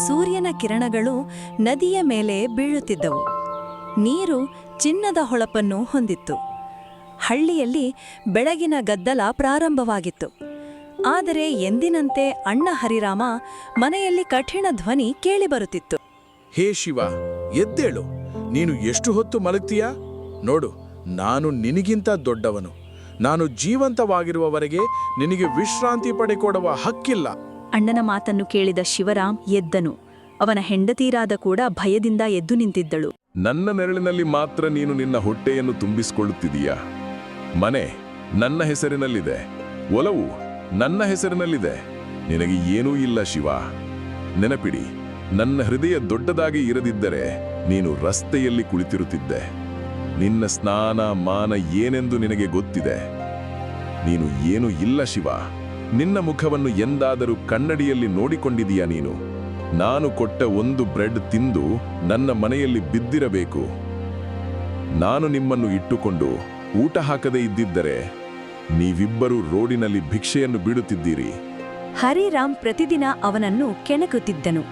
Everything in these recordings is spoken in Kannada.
ಸೂರ್ಯನ ಕಿರಣಗಳು ನದಿಯ ಮೇಲೆ ಬೀಳುತ್ತಿದ್ದವು. ನೀರು ಚಿನ್ನದ ಹೊಳಪನ್ನು ಹೊಂದಿತ್ತು. ಹಳ್ಳಿಯಲ್ಲಿ ಬೆಳಗಿನ ಗದ್ದಲ ಪ್ರಾರಂಭವಾಗಿತ್ತು. ಆದರೆ ಎಂದಿನಂತೆ ಅಣ್ಣ ಹರಿರಾಮ ಮನೆಯಲ್ಲಿ ಕಠಿಣ ಧ್ವನಿ ಕೇಳಿಬರುತ್ತಿತ್ತು. ಹೇ ಶಿವ, ಎದ್ದೇಳು. ನೀನು ಎಷ್ಟು ಹೊತ್ತು ಮಲಗ್ತೀಯಾ? ನೋಡು, ನಾನು ನಿನಗಿಂತ ದೊಡ್ಡವನು. ನಾನು ಜೀವಂತವಾಗಿರುವವರೆಗೆ ನಿನಗೆ ವಿಶ್ರಾಂತಿ ಪಡೆಕೊಡುವ ಹಕ್ಕಿಲ್ಲ. ಅಣ್ಣನ ಮಾತನ್ನು ಕೇಳಿದ ಶಿವರಾಮ್ ಎದ್ದನು. ಅವನ ಹೆಂಡತೀರಾದ ಕೂಡ ಭಯದಿಂದ ಎದ್ದು ನಿಂತಿದ್ದಳು. ನನ್ನ ನೆರಳಿನಲ್ಲಿ ಮಾತ್ರ ನೀನು ನಿನ್ನ ಹೊಟ್ಟೆಯನ್ನು ತುಂಬಿಸಿಕೊಳ್ಳುತ್ತಿದೀಯಾ? ಮನೆ ನನ್ನ ಹೆಸರಿನಲ್ಲಿದೆ, ಒಲವು ನನ್ನ ಹೆಸರಿನಲ್ಲಿದೆ. ನಿನಗೆ ಏನೂ ಇಲ್ಲ ಶಿವ. ನೆನಪಿಡಿ, ನನ್ನ ಹೃದಯ ದೊಡ್ಡದಾಗಿ ಇರದಿದ್ದರೆ ನೀನು ರಸ್ತೆಯಲ್ಲಿ ಕುಳಿತಿರುತ್ತಿದ್ದೆ. ನಿನ್ನ ಸ್ನಾನ ಮಾನ ಏನೆಂದು ನಿನಗೆ ಗೊತ್ತಿದೆ. ನೀನು ಏನೂ ಇಲ್ಲ ಶಿವ. ನಿನ್ನ ಮುಖವನ್ನು ಎಂದಾದರೂ ಕನ್ನಡಿಯಲ್ಲಿ ನೋಡಿಕೊಂಡಿದೀಯಾ ನೀನು? ನಾನು ಕೊಟ್ಟ ಒಂದು ಬ್ರೆಡ್ ತಿಂದು ನನ್ನ ಮನೆಯಲ್ಲಿ ಬಿದ್ದಿರಬೇಕು. ನಾನು ನಿಮ್ಮನ್ನು ಇಟ್ಟುಕೊಂಡು ಊಟ ಹಾಕದೇ ಇದ್ದಿದ್ದರೆ ನೀವಿಬ್ಬರೂ ರೋಡಿನಲ್ಲಿ ಭಿಕ್ಷೆಯನ್ನು ಬಿಡುತ್ತಿದ್ದೀರಿ. ಹರಿರಾಮ್ ಪ್ರತಿದಿನ ಅವನನ್ನು ಕೆಣಕುತ್ತಿದ್ದನು.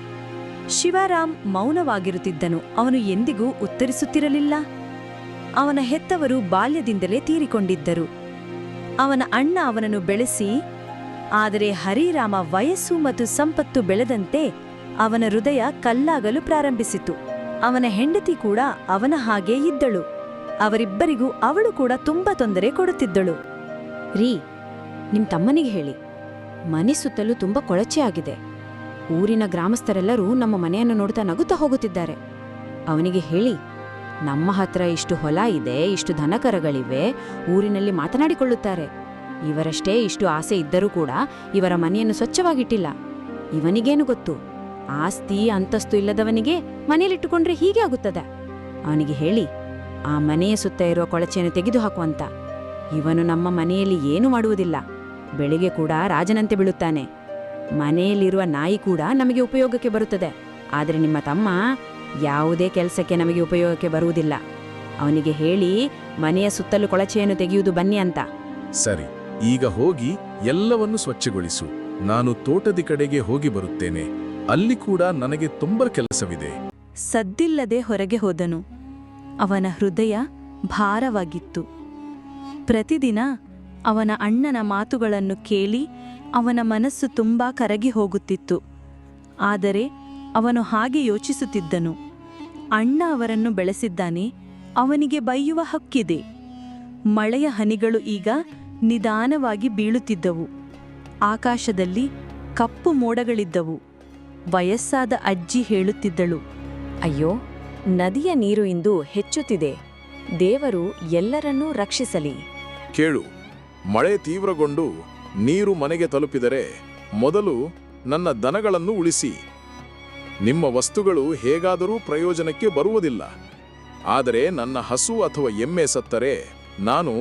ಶಿವರಾಮ್ ಮೌನವಾಗಿರುತ್ತಿದ್ದನು. ಅವನು ಎಂದಿಗೂ ಉತ್ತರಿಸುತ್ತಿರಲಿಲ್ಲ. ಅವನ ಹೆತ್ತವರು ಬಾಲ್ಯದಿಂದಲೇ ತೀರಿಕೊಂಡಿದ್ದರು. ಅವನ ಅಣ್ಣ ಅವನನ್ನು ಬೆಳೆಸಿ, ಆದರೆ ಹರಿರಾಮ ವಯಸ್ಸು ಮತ್ತು ಸಂಪತ್ತು ಬೆಳೆದಂತೆ ಅವನ ಹೃದಯ ಕಲ್ಲಾಗಲು ಪ್ರಾರಂಭಿಸಿತು. ಅವನ ಹೆಂಡತಿ ಕೂಡ ಅವನ ಹಾಗೇ ಇದ್ದಳು. ಅವರಿಬ್ಬರಿಗೂ ಅವಳು ಕೂಡ ತುಂಬಾ ತೊಂದರೆ ಕೊಡುತ್ತಿದ್ದಳು. ರೀ, ನಿಮ್ ತಮ್ಮನಿಗೆ ಹೇಳಿ, ಮನೆ ಸುತ್ತಲೂ ತುಂಬಾ ಕೊಳಚೆ ಆಗಿದೆ. ಊರಿನ ಗ್ರಾಮಸ್ಥರೆಲ್ಲರೂ ನಮ್ಮ ಮನೆಯನ್ನು ನೋಡ್ತಾ ನಗುತ್ತಾ ಹೋಗುತ್ತಿದ್ದಾರೆ. ಅವನಿಗೆ ಹೇಳಿ, ನಮ್ಮ ಹತ್ರ ಇಷ್ಟು ಹೊಲ ಇದೆ, ಇಷ್ಟು ದನಕರಗಳಿವೆ, ಊರಿನಲ್ಲಿ ಮಾತನಾಡಿಕೊಳ್ಳುತ್ತಾರೆ. ಇವರಷ್ಟೇ ಇಷ್ಟು ಆಸೆ ಇದ್ದರೂ ಕೂಡ ಇವರ ಮನೆಯನ್ನು ಸ್ವಚ್ಛವಾಗಿಟ್ಟಿಲ್ಲ. ಇವನಿಗೇನು ಗೊತ್ತು? ಆಸ್ತಿ ಅಂತಸ್ತು ಇಲ್ಲದವನಿಗೆ ಮನೆಯಲ್ಲಿಟ್ಟುಕೊಂಡ್ರೆ ಹೀಗೆ ಆಗುತ್ತದೆ. ಅವನಿಗೆ ಹೇಳಿ, ಆ ಮನೆಯ ಸುತ್ತ ಇರುವ ಕೊಳಚೆಯನ್ನು ತೆಗೆದುಹಾಕುವಂತ. ಇವನು ನಮ್ಮ ಮನೆಯಲ್ಲಿ ಏನು ಮಾಡುವುದಿಲ್ಲ. ಬೆಳಿಗ್ಗೆ ಕೂಡ ರಾಜನಂತೆ ಬೀಳುತ್ತಾನೆ. ಮನೆಯಲ್ಲಿರುವ ನಾಯಿ ಕೂಡ ನಮಗೆ ಉಪಯೋಗಕ್ಕೆ ಬರುತ್ತದೆ. ಆದರೆ ನಿಮ್ಮ ತಮ್ಮ ಯಾವುದೇ ಕೆಲಸಕ್ಕೆ ನಮಗೆ ಉಪಯೋಗಕ್ಕೆ ಬರುವುದಿಲ್ಲ. ಅವನಿಗೆ ಹೇಳಿ, ಮನೆಯ ಸುತ್ತಲೂ ಕೊಳಚೆಯನ್ನು ತೆಗೆಯುವುದು ಬನ್ನಿ ಅಂತ. ಸರಿ, ಈಗ ಹೋಗಿ ಎಲ್ಲವನ್ನು ಸ್ವಚ್ಛಗೊಳಿಸು. ನಾನು ತೋಟದ ಕಡೆಗೆ ಹೋಗಿ ಬರುತ್ತೇನೆ. ಅಲ್ಲಿ ಕೂಡ ನನಗೆ ತುಂಬ ಕೆಲಸವಿದೆ. ಸದ್ದಿಲ್ಲದೆ ಹೊರಗೆ ಹೋದನು. ಅವನ ಹೃದಯ ಭಾರವಾಗಿತ್ತು. ಪ್ರತಿದಿನ ಅವನ ಅಣ್ಣನ ಮಾತುಗಳನ್ನು ಕೇಳಿ ಅವನ ಮನಸ್ಸು ತುಂಬಾ ಕರಗಿ ಹೋಗುತ್ತಿತ್ತು. ಆದರೆ ಅವನು ಹಾಗೆ ಯೋಚಿಸುತ್ತಿದ್ದನು, ಅಣ್ಣ ಅವರನ್ನು ಬೆಳೆಸಿದ್ದಾನೆ, ಅವನಿಗೆ ಬೈಯುವ ಹಕ್ಕಿದೆ. ಮಳೆಯ ಹನಿಗಳು ಈಗ ನಿಧಾನವಾಗಿ ಬೀಳುತ್ತಿದ್ದವು. ಆಕಾಶದಲ್ಲಿ ಕಪ್ಪು ಮೋಡಗಳಿದ್ದವು. ವಯಸ್ಸಾದ ಅಜ್ಜಿ ಹೇಳುತ್ತಿದ್ದಳು, ಅಯ್ಯೋ, ನದಿಯ ನೀರು ಇಂದು ಹೆಚ್ಚುತ್ತಿದೆ. ದೇವರು ಎಲ್ಲರನ್ನೂ ರಕ್ಷಿಸಲಿ. ಕೇಳು, ಮಳೆ ತೀವ್ರಗೊಂಡು ನೀರು ಮನೆಗೆ ತಲುಪಿದರೆ ಮೊದಲು ನನ್ನ ದನಗಳನ್ನು ಉಳಿಸಿ. ನಿಮ್ಮ ವಸ್ತುಗಳು ಹೇಗಾದರೂ ಪ್ರಯೋಜನಕ್ಕೆ ಬರುವುದಿಲ್ಲ. ಆದರೆ ನನ್ನ ಹಸು ಅಥವಾ ಎಮ್ಮೆ ಸತ್ತರೆ ನಾನು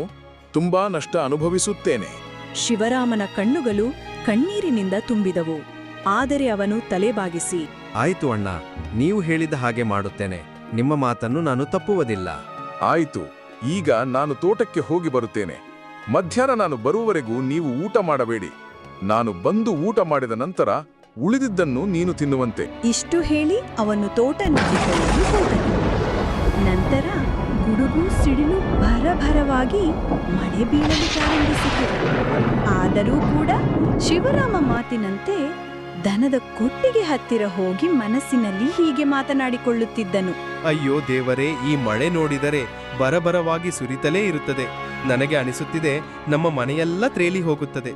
ತುಂಬಾ ನಷ್ಟ ಅನುಭವಿಸುತ್ತೇನೆ. ಶಿವರಾಮನ ಕಣ್ಣುಗಳು ಕಣ್ಣೀರಿನಿಂದ ತುಂಬಿದವು. ಆದರೆ ಅವನು ತಲೆಬಾಗಿಸಿ, ಆಯ್ತು ಅಣ್ಣ, ನೀವು ಹೇಳಿದ ಹಾಗೆ ಮಾಡುತ್ತೇನೆ. ನಿಮ್ಮ ಮಾತನ್ನು ನಾನು ತಪ್ಪುವುದಿಲ್ಲ. ಆಯಿತು, ಈಗ ನಾನು ತೋಟಕ್ಕೆ ಹೋಗಿ ಬರುತ್ತೇನೆ. ಮಧ್ಯಾಹ್ನ ನಾನು ಬರುವವರೆಗೂ ನೀವು ಊಟ ಮಾಡಬೇಡಿ. ನಾನು ಬಂದು ಊಟ ಮಾಡಿದ ನಂತರ ಉಳಿದಿದ್ದನ್ನು ನೀನು ತಿನ್ನುವಂತೆ. ಇಷ್ಟು ಹೇಳಿ ಅವನು ತೋಟ ನೋಡಿಕೊಳ್ಳಲು ಹೋದನು. ನಂತರ ಗುಡುಗು ಸಿಡಿಲು ಭರಭರವಾಗಿ ಮಳೆ ಬೀಳಲು ಪ್ರಾರಂಭಿಸಿತು. ಆದರೂ ಕೂಡ ಶಿವರಾಮ ಮಾತಿನಂತೆ ದನದ ಕೊಟ್ಟಿಗೆ ಹತ್ತಿರ ಹೋಗಿ ಮನಸ್ಸಿನಲ್ಲಿ ಹೀಗೆ ಮಾತನಾಡಿಕೊಳ್ಳುತ್ತಿದ್ದನು. ಅಯ್ಯೋ ದೇವರೇ, ಈ ಮಳೆ ನೋಡಿದರೆ ಬರಬರವಾಗಿ ಸುರಿತಲೇ ಇರುತ್ತದೆ. ನನಗೆ ಅನಿಸುತ್ತಿದೆ ನಮ್ಮ ಮನೆಯೆಲ್ಲ ತ್ರೇಲಿ ಹೋಗುತ್ತದೆ.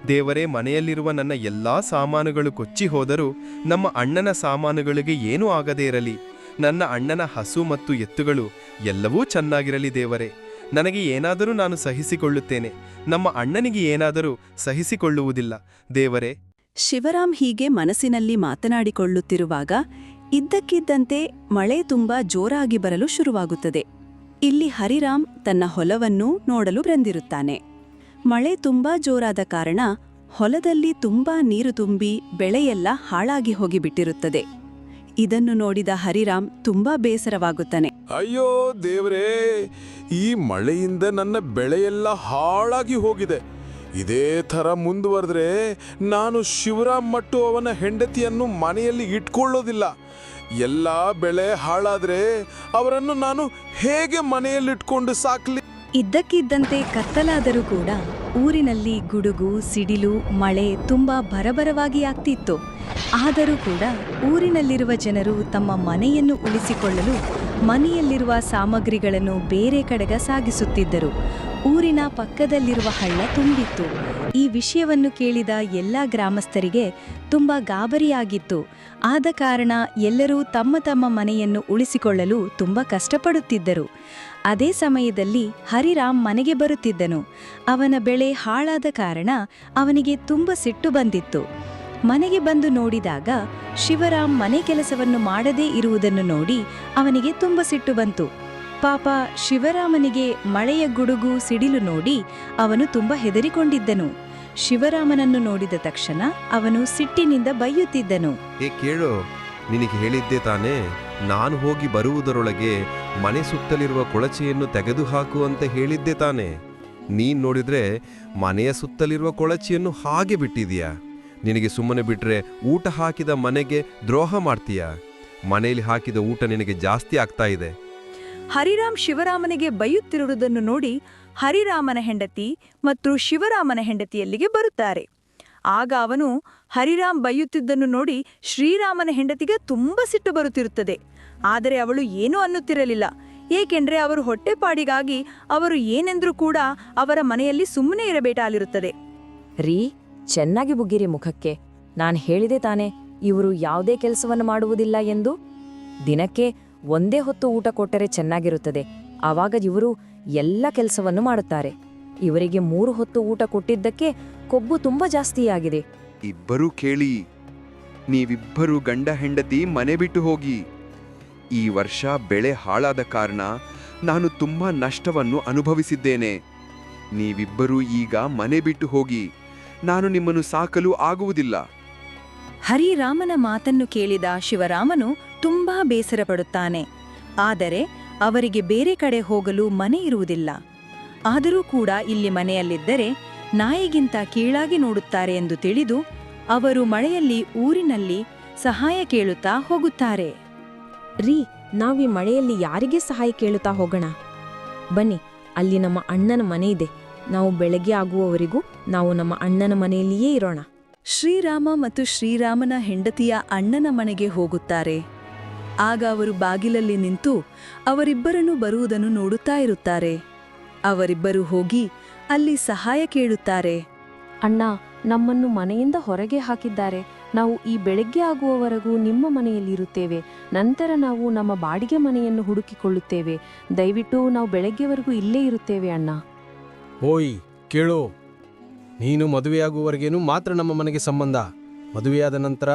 ದೇವರೇ, ಮನೆಯಲ್ಲಿರುವ ನನ್ನ ಎಲ್ಲಾ ಸಾಮಾನುಗಳು ಕೊಚ್ಚಿ ಹೋದರೂ ನಮ್ಮ ಅಣ್ಣನ ಸಾಮಾನುಗಳಿಗೆ ಏನೂ ಆಗದೇ ಇರಲಿ. ನನ್ನ ಅಣ್ಣನ ಹಸು ಮತ್ತು ಎತ್ತುಗಳು ಎಲ್ಲವೂ ಚೆನ್ನಾಗಿರಲಿ ದೇವರೇ. ನನಗೆ ಏನಾದರೂ ನಾನು ಸಹಿಸಿಕೊಳ್ಳುತ್ತೇನೆ, ನಮ್ಮ ಅಣ್ಣನಿಗೆ ಏನಾದರೂ ಸಹಿಸಿಕೊಳ್ಳುವುದಿಲ್ಲ ದೇವರೇ. ಶಿವರಾಮ್ ಹೀಗೆ ಮನಸ್ಸಿನಲ್ಲಿ ಮಾತನಾಡಿಕೊಳ್ಳುತ್ತಿರುವಾಗ ಇದ್ದಕ್ಕಿದ್ದಂತೆ ಮಳೆ ತುಂಬಾ ಜೋರಾಗಿ ಬರಲು ಶುರುವಾಗುತ್ತದೆ. ಇಲ್ಲಿ ಹರಿರಾಮ್ ತನ್ನ ಹೊಲವನ್ನು ನೋಡಲು ಬಂದಿರುತ್ತಾನೆ. ಮಳೆ ತುಂಬಾ ಜೋರಾದ ಕಾರಣ ಹೊಲದಲ್ಲಿ ತುಂಬಾ ನೀರು ತುಂಬಿ ಬೆಳೆಯೆಲ್ಲ ಹಾಳಾಗಿ ಹೋಗಿಬಿಟ್ಟಿರುತ್ತದೆ. ಇದನ್ನು ನೋಡಿದ ಹರಿರಾಮ್ ತುಂಬಾ ಬೇಸರವಾಗುತ್ತಾನೆ. ಅಯ್ಯೋ ದೇವರೇ, ಈ ಮಳೆಯಿಂದ ನನ್ನ ಬೆಳೆಯೆಲ್ಲ ಹಾಳಾಗಿ ಹೋಗಿದೆ. ಇದೇ ಥರ ಮುಂದುವರೆದ್ರೆ ನಾನು ಶಿವರಾಮ್ ಮತ್ತು ಅವನ ಹೆಂಡತಿಯನ್ನು ಮನೆಯಲ್ಲಿ ಇಟ್ಕೊಳ್ಳೋದಿಲ್ಲ. ಎಲ್ಲ ಬೆಳೆ ಹಾಳಾದ್ರೆ ಅವರನ್ನು ನಾನು ಹೇಗೆ ಮನೆಯಲ್ಲಿಟ್ಕೊಂಡು ಸಾಕ್ಲಿ? ಇದ್ದಕ್ಕಿದ್ದಂತೆ ಕತ್ತಲಾದರೂ ಕೂಡ ಊರಿನಲ್ಲಿ ಗುಡುಗು, ಸಿಡಿಲು, ಮಳೆ ತುಂಬಾ ಭರಭರವಾಗಿ ಆಗ್ತಿತ್ತು. ಆದರೂ ಕೂಡ ಊರಿನಲ್ಲಿರುವ ಜನರು ತಮ್ಮ ಮನೆಯನ್ನು ಉಳಿಸಿಕೊಳ್ಳಲು ಮನೆಯಲ್ಲಿರುವ ಸಾಮಗ್ರಿಗಳನ್ನು ಬೇರೆ ಕಡೆಗೆ ಸಾಗಿಸುತ್ತಿದ್ದರು. ಊರಿನ ಪಕ್ಕದಲ್ಲಿರುವ ಹಳ್ಳ ತುಂಬಿತ್ತು. ಈ ವಿಷಯವನ್ನು ಕೇಳಿದ ಎಲ್ಲ ಗ್ರಾಮಸ್ಥರಿಗೆ ತುಂಬಾ ಗಾಬರಿಯಾಗಿತ್ತು. ಆದ ಕಾರಣ ಎಲ್ಲರೂ ತಮ್ಮ ತಮ್ಮ ಮನೆಯನ್ನು ಉಳಿಸಿಕೊಳ್ಳಲು ತುಂಬಾ ಕಷ್ಟಪಡುತ್ತಿದ್ದರು. ಅದೇ ಸಮಯದಲ್ಲಿ ಹರಿರಾಮ್ ಮನೆಗೆ ಬರುತ್ತಿದ್ದನು. ಅವನ ಬೆಳೆ ಹಾಳಾದ ಕಾರಣ ಅವನಿಗೆ ತುಂಬ ಸಿಟ್ಟು ಬಂದಿತ್ತು. ಮನೆಗೆ ಬಂದು ನೋಡಿದಾಗ ಶಿವರಾಮ್ ಮನೆ ಕೆಲಸವನ್ನು ಮಾಡದೇ ಇರುವುದನ್ನು ನೋಡಿ ಅವನಿಗೆ ತುಂಬ ಸಿಟ್ಟು ಬಂತು. ಪಾಪ ಶಿವರಾಮನಿಗೆ ಮಳೆಯ ಗುಡುಗು, ಸಿಡಿಲು ನೋಡಿ ಅವನು ತುಂಬ ಹೆದರಿಕೊಂಡಿದ್ದನು. ಶಿವರಾಮನನ್ನು ನೋಡಿದ ತಕ್ಷಣ ಅವನು ಸಿಟ್ಟಿನಿಂದ ಬೈಯುತ್ತಿದ್ದನು. ಕೇಳು, ನಿನಗೆ ಹೇಳಿದ್ದೆ ತಾನೇ, ನಾನು ಹೋಗಿ ಬರುವುದರೊಳಗೆ ಮನೆ ಸುತ್ತಲಿರುವ ಕೊಳಚೆಯನ್ನು ತೆಗೆದುಹಾಕು ಅಂತ ಹೇಳಿದ್ದೆ ತಾನೇ. ನೀನ್ ನೋಡಿದ್ರೆ ಮನೆಯ ಸುತ್ತಲಿರುವ ಕೊಳಚೆಯನ್ನು ಹಾಗೆ ಬಿಟ್ಟಿದೀಯ. ನಿನಗೆ ಸುಮ್ಮನೆ ಬಿಟ್ರೆ ಊಟ ಹಾಕಿದ ಮನೆಗೆ ದ್ರೋಹ ಮಾಡ್ತೀಯ. ಮನೆಯಲ್ಲಿ ಹಾಕಿದ ಊಟ ನಿನಗೆ ಜಾಸ್ತಿ ಆಗ್ತಾ ಇದೆ. ಹರಿರಾಮ್ ಶಿವರಾಮನಿಗೆ ಬೈಯುತ್ತಿರುವುದನ್ನು ನೋಡಿ ಹರಿರಾಮನ ಹೆಂಡತಿ ಮತ್ತು ಶಿವರಾಮನ ಹೆಂಡತಿಯಲ್ಲಿಗೆ ಬರುತ್ತಾರೆ. ಆಗ ಅವನು ಹರಿರಾಮ್ ಬೈಯುತ್ತಿದ್ದನ್ನು ನೋಡಿ ಶ್ರೀರಾಮನ ಹೆಂಡತಿಗೆ ತುಂಬ ಸಿಟ್ಟು ಬರುತ್ತಿರುತ್ತದೆ. ಆದರೆ ಅವಳು ಏನೂ ಅನ್ನುತ್ತಿರಲಿಲ್ಲ. ಏಕೆಂದರೆ ಅವರು ಹೊಟ್ಟೆಪಾಡಿಗಾಗಿ ಅವರು ಏನೆಂದ್ರೂ ಕೂಡ ಅವರ ಮನೆಯಲ್ಲಿ ಸುಮ್ಮನೆ ಇರಬೇಕಾಗಿರುತ್ತದೆ. ರೀ, ಚೆನ್ನಾಗಿ ಬುಗ್ಗಿರಿ ಮುಖಕ್ಕೆ. ನಾನು ಹೇಳಿದೆ ತಾನೆ, ಇವರು ಯಾವುದೇ ಕೆಲಸವನ್ನು ಮಾಡುವುದಿಲ್ಲ ಎಂದು. ದಿನಕ್ಕೆ ಒಂದೇ ಹೊತ್ತು ಊಟ ಕೊಟ್ಟರೆ ಚೆನ್ನಾಗಿರುತ್ತದೆ. ಆವಾಗ ಇವರು ಎಲ್ಲ ಕೆಲಸವನ್ನು ಮಾಡುತ್ತಾರೆ. ಇವರಿಗೆ 3 ಹೊತ್ತು ಊಟ ಕೊಟ್ಟಿದ್ದಕ್ಕೆ ಕೊಬ್ಬು ತುಂಬಾ ಜಾಸ್ತಿಯಾಗಿದೆ. ಇಬ್ಬರೂ ಕೇಳಿ, ನೀವಿಬ್ಬರು ಗಂಡ ಹೆಂಡತಿ ಮನೆ ಬಿಟ್ಟು ಹೋಗಿ. ಈ ವರ್ಷ ಬೆಳೆ ಹಾಳಾದ ಕಾರಣ ನಾನು ತುಂಬಾ ನಷ್ಟವನ್ನು ಅನುಭವಿಸಿದ್ದೇನೆ. ನೀವಿಬ್ಬರೂ ಈಗ ಮನೆ ಬಿಟ್ಟು ಹೋಗಿ. ನಾನು ನಿಮ್ಮನ್ನು ಸಾಕಲು ಆಗುವುದಿಲ್ಲ. ಹರಿರಾಮನ ಮಾತನ್ನು ಕೇಳಿದ ಶಿವರಾಮನು ತುಂಬಾ ಬೇಸರಪಡುತ್ತಾನೆ. ಆದರೆ ಅವರಿಗೆ ಬೇರೆ ಕಡೆ ಹೋಗಲು ಮನೆ ಇರುವುದಿಲ್ಲ. ಆದರೂ ಕೂಡ ಇಲ್ಲಿ ಮನೆಯಲ್ಲಿದ್ದರೆ ನಾಯಿಗಿಂತ ಕೀಳಾಗಿ ನೋಡುತ್ತಾರೆ ಎಂದು ತಿಳಿದು ಅವರು ಮಳೆಯಲ್ಲಿ ಊರಿನಲ್ಲಿ ಸಹಾಯ ಕೇಳುತ್ತಾ ಹೋಗುತ್ತಾರೆ. ರೀ, ನಾವೀ ಮಳೆಯಲ್ಲಿ ಯಾರಿಗೆ ಸಹಾಯ ಕೇಳುತ್ತಾ ಹೋಗೋಣ? ಬನ್ನಿ, ಅಲ್ಲಿ ನಮ್ಮ ಅಣ್ಣನ ಮನೆ ಇದೆ. ನಾವು ಬೆಳಗ್ಗೆ ಆಗುವವರೆಗೂ ನಾವು ನಮ್ಮ ಅಣ್ಣನ ಮನೆಯಲ್ಲಿಯೇ ಇರೋಣ. ಶ್ರೀರಾಮ ಮತ್ತು ಶ್ರೀರಾಮನ ಹೆಂಡತಿಯ ಅಣ್ಣನ ಮನೆಗೆ ಹೋಗುತ್ತಾರೆ. ಆಗ ಅವರು ಬಾಗಿಲಲ್ಲಿ ನಿಂತು ಅವರಿಬ್ಬರನ್ನು ಬರುವುದನ್ನು ನೋಡುತ್ತಾ ಇರುತ್ತಾರೆ. ಅವರಿಬ್ಬರು ಹೋಗಿ ಅಲ್ಲಿ ಸಹಾಯ ಕೇಳುತ್ತಾರೆ. ಅಣ್ಣ, ನಮ್ಮನ್ನು ಮನೆಯಿಂದ ಹೊರಗೆ ಹಾಕಿದ್ದಾರೆ. ನಾವು ಈ ಬೆಳಗ್ಗೆ ಆಗುವವರೆಗೂ ನಿಮ್ಮ ಮನೆಯಲ್ಲಿರುತ್ತೇವೆ. ನಂತರ ನಾವು ನಮ್ಮ ಬಾಡಿಗೆ ಮನೆಯನ್ನು ಹುಡುಕಿಕೊಳ್ಳುತ್ತೇವೆ. ದಯವಿಟ್ಟು ನಾವು ಬೆಳಗ್ಗೆವರೆಗೂ ಇಲ್ಲೇ ಇರುತ್ತೇವೆ ಅಣ್ಣ. ಓಯ್ ಕೇಳು, ನೀನು ಮದುವೆಯಾಗುವವರೆಗೇನು ಮಾತ್ರ ನಮ್ಮ ಮನೆಗೆ ಸಂಬಂಧ. ಮದುವೆಯಾದ ನಂತರ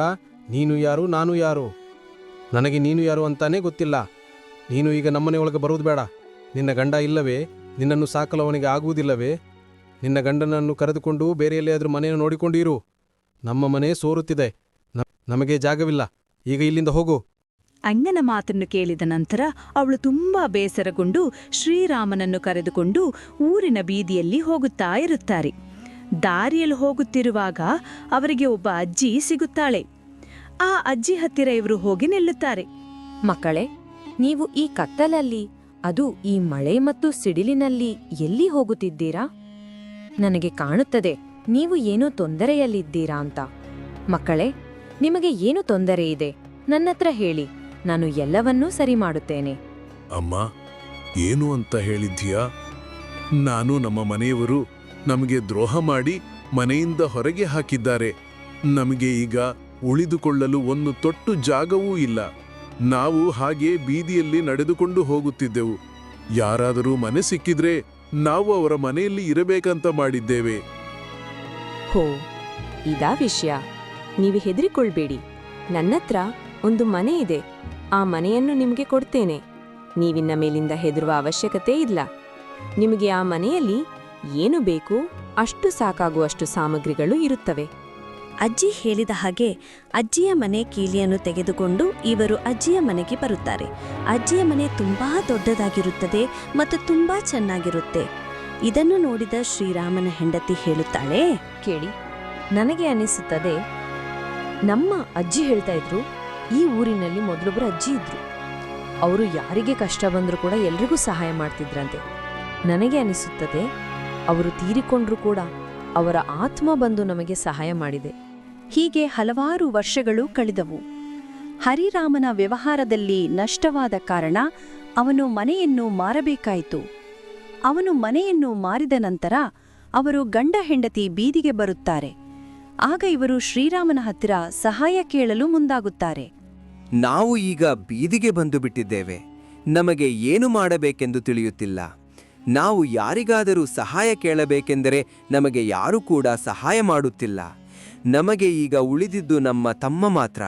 ನೀನು ಯಾರು, ನಾನು ಯಾರು? ನನಗೆ ನೀನು ಯಾರು ಅಂತಾನೇ ಗೊತ್ತಿಲ್ಲ. ನೀನು ಈಗ ನಮ್ಮನೆ ಒಳಗೆ ಬರುವುದು ಬೇಡ. ನಿನ್ನ ಗಂಡ ಇಲ್ಲವೇ? ನಿನ್ನನ್ನು ಸಾಕಲು ಅವನಿಗೆ ಆಗುವುದಿಲ್ಲವೇ? ನಿನ್ನ ಗಂಡನನ್ನು ಕರೆದುಕೊಂಡು ಬೇರೆ ಎಲ್ಲಿಯಾದರೂ ಮನೆಯನ್ನು ನೋಡಿಕೊಂಡು ಇರು. ನಮ್ಮ ಮನೆ ಸೋರುತ್ತಿದೆ, ನಮಗೆ ಜಾಗವಿಲ್ಲ. ಈಗ ಇಲ್ಲಿಂದ ಹೋಗು. ಅಣ್ಣನ ಮಾತನ್ನು ಕೇಳಿದ ನಂತರ ಅವಳು ತುಂಬಾ ಬೇಸರಗೊಂಡು ಶ್ರೀರಾಮನನ್ನು ಕರೆದುಕೊಂಡು ಊರಿನ ಬೀದಿಯಲ್ಲಿ ಹೋಗುತ್ತಾ ಇರುತ್ತಾರೆ. ದಾರಿಯಲ್ಲಿ ಹೋಗುತ್ತಿರುವಾಗ ಅವರಿಗೆ ಒಬ್ಬ ಅಜ್ಜಿ ಸಿಗುತ್ತಾಳೆ. ಆ ಅಜ್ಜಿ ಹತ್ತಿರ ಇವರು ಹೋಗಿ ನಿಲ್ಲುತ್ತಾರೆ. ಮಕ್ಕಳೇ, ನೀವು ಈ ಕತ್ತಲಲ್ಲಿ, ಅದು ಈ ಮಳೆ ಮತ್ತು ಸಿಡಿಲಿನಲ್ಲಿ ಎಲ್ಲಿ ಹೋಗುತ್ತಿದ್ದೀರಾ? ನನಗೆ ಕಾಣುತ್ತದೆ ನೀವು ಏನೋ ತೊಂದರೆಯಲ್ಲಿದ್ದೀರಾ ಅಂತ. ಮಕ್ಕಳೇ, ನಿಮಗೆ ಏನು ತೊಂದರೆ ಇದೆ? ನನ್ನತ್ರ ಹೇಳಿ, ನಾನು ಎಲ್ಲವನ್ನೂ ಸರಿ ಮಾಡುತ್ತೇನೆ. ಅಮ್ಮ, ಏನು ಅಂತ ಹೇಳಿದ್ಯಾ? ನಾನು, ನಮ್ಮ ಮನೆಯವರು ನಮಗೆ ದ್ರೋಹ ಮಾಡಿ ಮನೆಯಿಂದ ಹೊರಗೆ ಹಾಕಿದ್ದಾರೆ. ನಮಗೆ ಈಗ ಉಳಿದುಕೊಳ್ಳಲು ಒಂದು ತೊಟ್ಟು ಜಾಗವೂ ಇಲ್ಲ. ನಾವು ಹಾಗೆ ಬೀದಿಯಲ್ಲಿ ನಡೆದುಕೊಂಡು ಹೋಗುತ್ತಿದ್ದೆವು. ಯಾರಾದರೂ ಮನೆ ಸಿಕ್ಕಿದ್ರೆ ನಾವು ಅವರ ಮನೆಯಲ್ಲಿ ಇರಬೇಕಂತ ಮಾಡಿದ್ದೇವೆ. ಹೋ, ಇದಾ ವಿಷಯ? ನೀವು ಹೆದರಿಕೊಳ್ಬೇಡಿ. ನನ್ನತ್ರ ಒಂದು ಮನೆ ಇದೆ. ಆ ಮನೆಯನ್ನು ನಿಮಗೆ ಕೊಡ್ತೇನೆ. ನೀವಿನ್ನ ಮೇಲಿಂದ ಹೆದರುವ ಅವಶ್ಯಕತೆ ಇಲ್ಲ. ನಿಮಗೆ ಆ ಮನೆಯಲ್ಲಿ ಏನು ಬೇಕು ಅಷ್ಟು ಸಾಕಾಗುವಷ್ಟು ಸಾಮಗ್ರಿಗಳು ಇರುತ್ತವೆ. ಅಜ್ಜಿ ಹೇಳಿದ ಹಾಗೆ ಅಜ್ಜಿಯ ಮನೆ ಕೀಲಿಯನ್ನು ತೆಗೆದುಕೊಂಡು ಇವರು ಅಜ್ಜಿಯ ಮನೆಗೆ ಬರುತ್ತಾರೆ. ಅಜ್ಜಿಯ ಮನೆ ತುಂಬಾ ದೊಡ್ಡದಾಗಿರುತ್ತದೆ ಮತ್ತು ತುಂಬಾ ಚೆನ್ನಾಗಿರುತ್ತೆ. ಇದನ್ನು ನೋಡಿದ ಶ್ರೀರಾಮನ ಹೆಂಡತಿ ಹೇಳುತ್ತಾಳೆ, ಕೇಳಿ, ನನಗೆ ಅನಿಸುತ್ತದೆ ನಮ್ಮ ಅಜ್ಜಿ ಹೇಳ್ತಾ ಇದ್ರು, ಈ ಊರಿನಲ್ಲಿ ಮೊದಲೊಬ್ಬರು ಅಜ್ಜಿ ಇದ್ರು. ಅವರು ಯಾರಿಗೆ ಕಷ್ಟ ಬಂದರೂ ಕೂಡ ಎಲ್ರಿಗೂ ಸಹಾಯ ಮಾಡ್ತಿದ್ರಂತೆ. ನನಗೆ ಅನಿಸುತ್ತದೆ ಅವರು ತೀರಿಕೊಂಡ್ರೂ ಕೂಡ ಅವರ ಆತ್ಮ ಬಂದು ನಮಗೆ ಸಹಾಯ ಮಾಡಿದೆ. ಹೀಗೆ ಹಲವಾರು ವರ್ಷಗಳು ಕಳೆದವು. ಹರಿರಾಮನ ವ್ಯವಹಾರದಲ್ಲಿ ನಷ್ಟವಾದ ಕಾರಣ ಅವನು ಮನೆಯನ್ನು ಮಾರಬೇಕಾಯಿತು. ಅವನು ಮನೆಯನ್ನು ಮಾರಿದ ನಂತರ ಅವರು ಗಂಡ ಹೆಂಡತಿ ಬೀದಿಗೆ ಬರುತ್ತಾರೆ. ಆಗ ಇವರು ಶ್ರೀರಾಮನ ಹತ್ತಿರ ಸಹಾಯ ಕೇಳಲು ಮುಂದಾಗುತ್ತಾರೆ. ನಾವು ಈಗ ಬೀದಿಗೆ ಬಂದು ಬಿಟ್ಟಿದ್ದೇವೆ. ನಮಗೆ ಏನು ಮಾಡಬೇಕೆಂದು ತಿಳಿಯುತ್ತಿಲ್ಲ. ನಾವು ಯಾರಿಗಾದರೂ ಸಹಾಯ ಕೇಳಬೇಕೆಂದರೆ ನಮಗೆ ಯಾರೂ ಕೂಡ ಸಹಾಯ ಮಾಡುತ್ತಿಲ್ಲ. ನಮಗೆ ಈಗ ಉಳಿದಿದ್ದು ನಮ್ಮ ತಮ್ಮ ಮಾತ್ರ.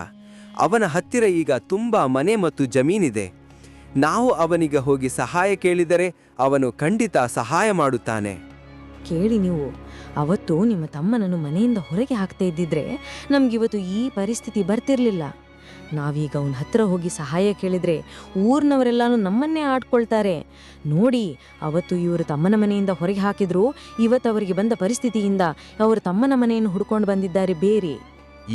ಅವನ ಹತ್ತಿರ ಈಗ ತುಂಬ ಮನೆ ಮತ್ತು ಜಮೀನಿದೆ. ನಾವು ಅವನಿಗೆ ಹೋಗಿ ಸಹಾಯ ಕೇಳಿದರೆ ಅವನು ಖಂಡಿತ ಸಹಾಯ ಮಾಡುತ್ತಾನೆ. ಕೇಳಿ ನೀವು, ಅವತ್ತು ನಿಮ್ಮ ತಮ್ಮನನ್ನು ಮನೆಯಿಂದ ಹೊರಗೆ ಹಾಕ್ತಾ ಇದ್ದಿದ್ರೆ ನಮ್ಗಿವತ್ತು ಈ ಪರಿಸ್ಥಿತಿ ಬರ್ತಿರ್ಲಿಲ್ಲ. ನಾವೀಗ ಅವನ ಹತ್ರ ಹೋಗಿ ಸಹಾಯ ಕೇಳಿದ್ರೆ ಊರ್ನವರೆಲ್ಲಾನು ನಮ್ಮನ್ನೇ ಆಡ್ಕೊಳ್ತಾರೆ. ನೋಡಿ, ಅವತ್ತು ಇವರು ತಮ್ಮನ ಮನೆಯಿಂದ ಹೊರಗೆ ಹಾಕಿದ್ರು, ಇವತ್ತು ಅವರಿಗೆ ಬಂದ ಪರಿಸ್ಥಿತಿಯಿಂದ ಅವರು ತಮ್ಮನ ಮನೆಯನ್ನು ಹುಡ್ಕೊಂಡು ಬಂದಿದ್ದಾರೆ ಬೇರೆ.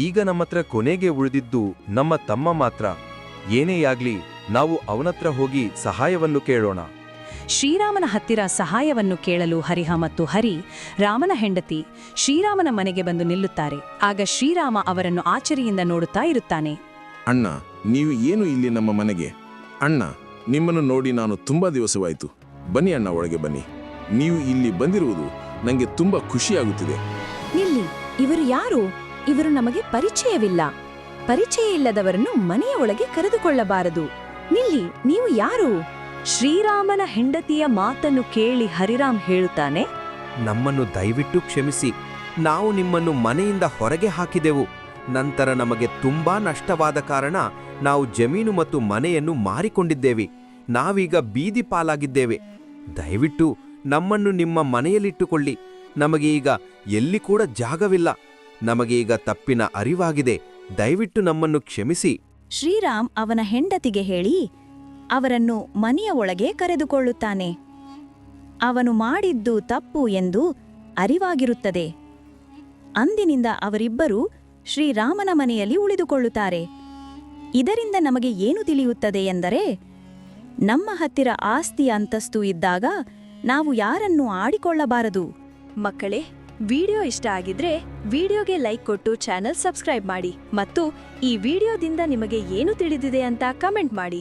ಈಗ ನಮ್ಮತ್ರ ಕೊನೆಗೆ ಉಳಿದಿದ್ದು ನಮ್ಮ ತಮ್ಮ ಮಾತ್ರ. ಏನೇ ಆಗ್ಲಿ, ನಾವು ಅವನತ್ರ ಹೋಗಿ ಸಹಾಯವನ್ನು ಕೇಳೋಣ. ಶ್ರೀರಾಮನ ಹತ್ತಿರ ಸಹಾಯವನ್ನು ಕೇಳಲು ಹರಿಹ ಮತ್ತು ಹರಿ, ರಾಮನ ಹೆಂಡತಿ, ಶ್ರೀರಾಮನ ಮನೆಗೆ ಬಂದು ನಿಲ್ಲುತ್ತಾರೆ. ಆಗ ಶ್ರೀರಾಮ ಅವರನ್ನು ಆಚರಿಯಿಂದ ನೋಡುತ್ತಾ ಇರುತ್ತಾನೆ. ಅಣ್ಣ, ನೀವು ಏನು ಇಲ್ಲಿ ನಮ್ಮ ಮನೆಗೆ? ಅಣ್ಣ, ನಿಮ್ಮನ್ನು ನೋಡಿ ನಾನು ತುಂಬಾ ದಿವಸವಾಯಿತು. ಬನ್ನಿ ಅಣ್ಣ, ಒಳಗೆ ಬನ್ನಿ. ನೀವು ಇಲ್ಲಿ ಬಂದಿರುವುದು ನನಗೆ ತುಂಬಾ ಖುಷಿಯಾಗುತ್ತಿದೆ. ನಿಲ್ಲಿ, ಇವರು ಯಾರು? ಇವರು ನಮಗೆ ಪರಿಚಯವಿಲ್ಲ. ಪರಿಚಯ ಇಲ್ಲದವರನ್ನು ಮನೆಯ ಒಳಗೆ ಕರೆದುಕೊಳ್ಳಬಾರದು. ನಿಲ್ಲಿ, ನೀವು ಯಾರು? ಶ್ರೀರಾಮನ ಹೆಂಡತಿಯ ಮಾತನ್ನು ಕೇಳಿ ಹರಿರಾಮ್ ಹೇಳುತ್ತಾನೆ, ನಮ್ಮನ್ನು ದಯವಿಟ್ಟು ಕ್ಷಮಿಸಿ. ನಾವು ನಿಮ್ಮನ್ನು ಮನೆಯಿಂದ ಹೊರಗೆ ಹಾಕಿದೆವು. ನಂತರ ನಮಗೆ ತುಂಬಾ ನಷ್ಟವಾದ ಕಾರಣ ನಾವು ಜಮೀನು ಮತ್ತು ಮನೆಯನ್ನು ಮಾರಿಕೊಂಡಿದ್ದೇವೆ. ನಾವೀಗ ಬೀದಿ ಪಾಲಾಗಿದ್ದೇವೆ. ದಯವಿಟ್ಟು ನಮ್ಮನ್ನು ನಿಮ್ಮ ಮನೆಯಲ್ಲಿಟ್ಟುಕೊಳ್ಳಿ. ನಮಗೆ ಈಗ ಎಲ್ಲಿ ಕೂಡ ಜಾಗವಿಲ್ಲ. ನಮಗೆ ಈಗ ತಪ್ಪಿನ ಅರಿವಾಗಿದೆ. ದಯವಿಟ್ಟು ನಮ್ಮನ್ನು ಕ್ಷಮಿಸಿ. ಶ್ರೀರಾಮ್ ಅವನ ಹೆಂಡತಿಗೆ ಹೇಳಿ ಅವರನ್ನು ಮನೆಯ ಒಳಗೆ ಕರೆದುಕೊಳ್ಳುತ್ತಾನೆ. ಅವನು ಮಾಡಿದ್ದು ತಪ್ಪು ಎಂದು ಅರಿವಾಗಿರುತ್ತದೆ. ಅಂದಿನಿಂದ ಅವರಿಬ್ಬರೂ ಶ್ರೀರಾಮನ ಮನೆಯಲ್ಲಿ ಉಳಿದುಕೊಳ್ಳುತ್ತಾರೆ. ಇದರಿಂದ ನಮಗೆ ಏನು ತಿಳಿಯುತ್ತದೆ ಎಂದರೆ, ನಮ್ಮ ಹತ್ತಿರ ಆಸ್ತಿ ಅಂತಸ್ತು ಇದ್ದಾಗ ನಾವು ಯಾರನ್ನೂ ಆಡಿಕೊಳ್ಳಬಾರದು. ಮಕ್ಕಳೇ, ವಿಡಿಯೋ ಇಷ್ಟ ಆಗಿದ್ರೆ ವಿಡಿಯೋಗೆ ಲೈಕ್ ಕೊಟ್ಟು ಚಾನೆಲ್ ಸಬ್ಸ್ಕ್ರೈಬ್ ಮಾಡಿ ಮತ್ತು ಈ ವಿಡಿಯೋದಿಂದ ನಿಮಗೆ ಏನು ತಿಳಿದಿದೆ ಅಂತ ಕಮೆಂಟ್ ಮಾಡಿ.